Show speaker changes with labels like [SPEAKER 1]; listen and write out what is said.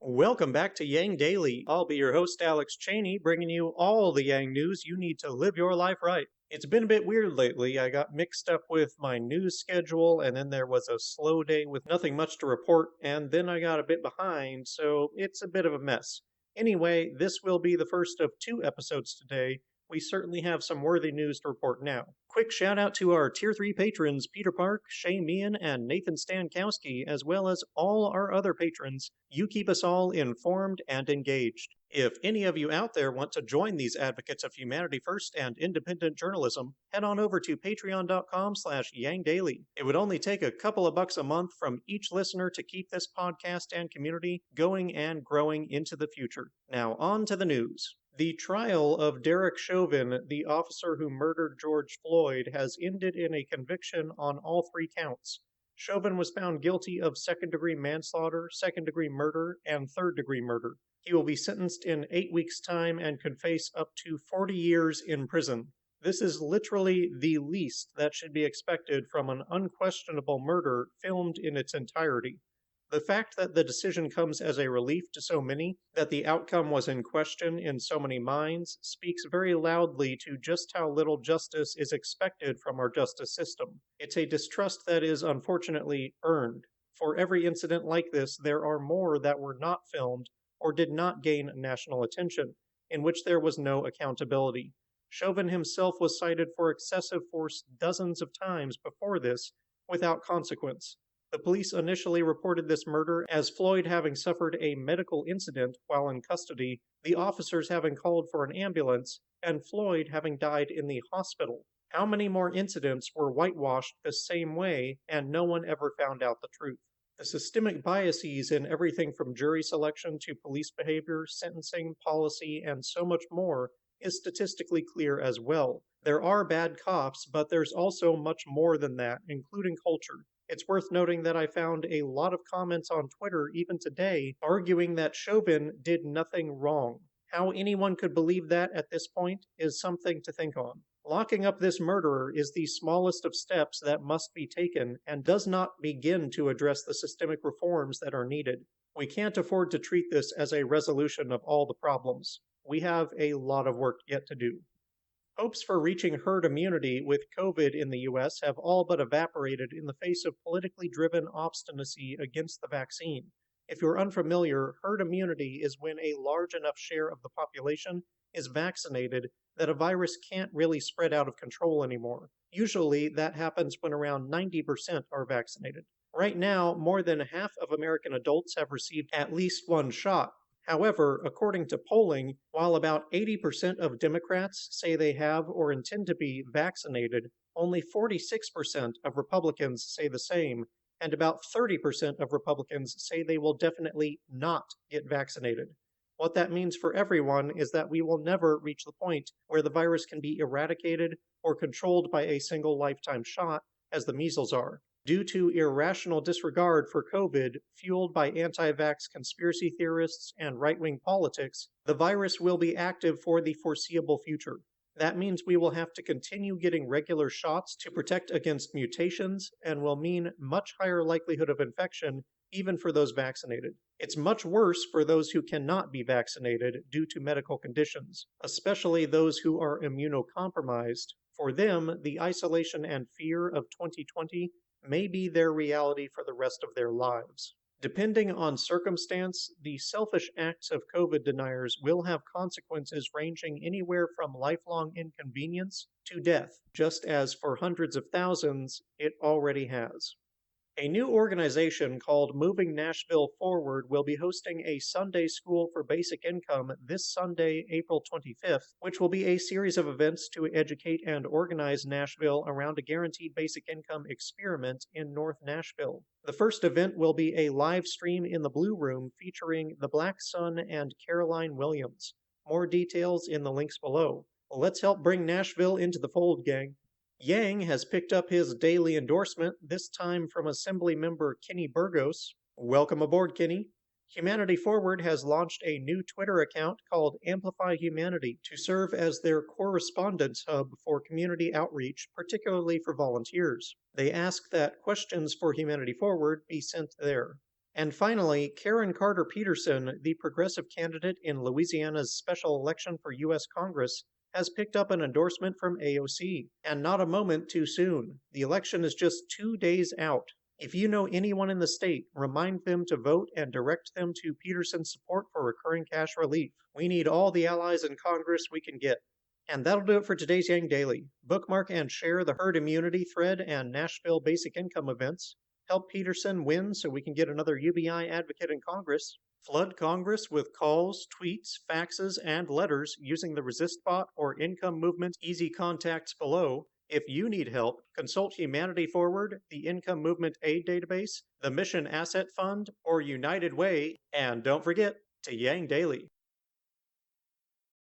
[SPEAKER 1] Welcome back to Yang Daily. I'll be your host, Alex Cheney, bringing you all the Yang news you need to live your life right. It's been a bit weird lately. I got mixed up with my news schedule, and then there was a slow day with nothing much to report, and then I got a bit behind, so it's a bit of a mess. Anyway, this will be the first of two episodes today. We certainly have some worthy news to report now. Quick shout out to our Tier 3 patrons Peter Park, Shay Meehan, and Nathan Stankowski, as well as all our other patrons. You keep us all informed and engaged. If any of you out there want to join these advocates of humanity first and independent journalism, head on over to patreon.com/yangdaily. It would only take a couple of bucks a month from each listener to keep this podcast and community going and growing into the future. Now on to the news. The trial of Derek Chauvin, the officer who murdered George Floyd, has ended in a conviction on all three counts. Chauvin was found guilty of second-degree manslaughter, second-degree murder, and third-degree murder. He will be sentenced in 8 weeks' time and could face up to 40 years in prison. This is literally the least that should be expected from an unquestionable murder filmed in its entirety. The fact that the decision comes as a relief to so many, that the outcome was in question in so many minds, speaks very loudly to just how little justice is expected from our justice system. It's a distrust that is unfortunately earned. For every incident like this, there are more that were not filmed or did not gain national attention, in which there was no accountability. Chauvin himself was cited for excessive force dozens of times before this, without consequence. The police initially reported this murder as Floyd having suffered a medical incident while in custody, the officers having called for an ambulance, and Floyd having died in the hospital. How many more incidents were whitewashed the same way, and no one ever found out the truth? The systemic biases in everything from jury selection to police behavior, sentencing, policy, and so much more is statistically clear as well. There are bad cops, but there's also much more than that, including culture. It's worth noting that I found a lot of comments on Twitter even today arguing that Chauvin did nothing wrong. How anyone could believe that at this point is something to think on. Locking up this murderer is the smallest of steps that must be taken and does not begin to address the systemic reforms that are needed. We can't afford to treat this as a resolution of all the problems. We have a lot of work yet to do. Hopes for reaching herd immunity with COVID in the US have all but evaporated in the face of politically driven obstinacy against the vaccine. If you're unfamiliar, herd immunity is when a large enough share of the population is vaccinated that a virus can't really spread out of control anymore. Usually, that happens when around 90% are vaccinated. Right now, more than half of American adults have received at least one shot. However, according to polling, while about 80% of Democrats say they have or intend to be vaccinated, only 46% of Republicans say the same, and about 30% of Republicans say they will definitely not get vaccinated. What that means for everyone is that we will never reach the point where the virus can be eradicated or controlled by a single lifetime shot, as the measles are. Due to irrational disregard for COVID, fueled by anti-vax conspiracy theorists and right-wing politics, the virus will be active for the foreseeable future. That means we will have to continue getting regular shots to protect against mutations and will mean much higher likelihood of infection even for those vaccinated. It's much worse for those who cannot be vaccinated due to medical conditions, especially those who are immunocompromised. For them, the isolation and fear of 2020 may be their reality for the rest of their lives. Depending on circumstance, the selfish acts of COVID deniers will have consequences ranging anywhere from lifelong inconvenience to death, just as for hundreds of thousands, it already has. A new organization called Moving Nashville Forward will be hosting a Sunday School for Basic Income this Sunday, April 25th, which will be a series of events to educate and organize Nashville around a guaranteed basic income experiment in North Nashville. The first event will be a live stream in the Blue Room featuring the Black Sun and Caroline Williams. More details in the links below. Let's help bring Nashville into the fold, gang. Yang has picked up his daily endorsement, this time from Assembly member Kenny Burgos. Welcome aboard, Kenny. Humanity Forward has launched a new Twitter account called Amplify Humanity to serve as their correspondence hub for community outreach, particularly for volunteers. They ask that questions for Humanity Forward be sent there. And finally, Karen Carter Peterson, the progressive candidate in Louisiana's special election for U.S. Congress, has picked up an endorsement from AOC. And not a moment too soon. The election is just 2 days out. If you know anyone in the state, remind them to vote and direct them to Peterson's support for recurring cash relief. We need all the allies in Congress we can get. And that'll do it for today's Yang Daily. Bookmark and share the herd immunity thread and Nashville basic income events. Help Peterson win so we can get another UBI advocate in Congress. Flood Congress with calls, tweets, faxes, and letters using the Resist bot or Income Movement's easy contacts below. If you need help, consult Humanity Forward, the Income Movement Aid Database, the Mission Asset Fund, or United Way, and don't forget to Yang Daily.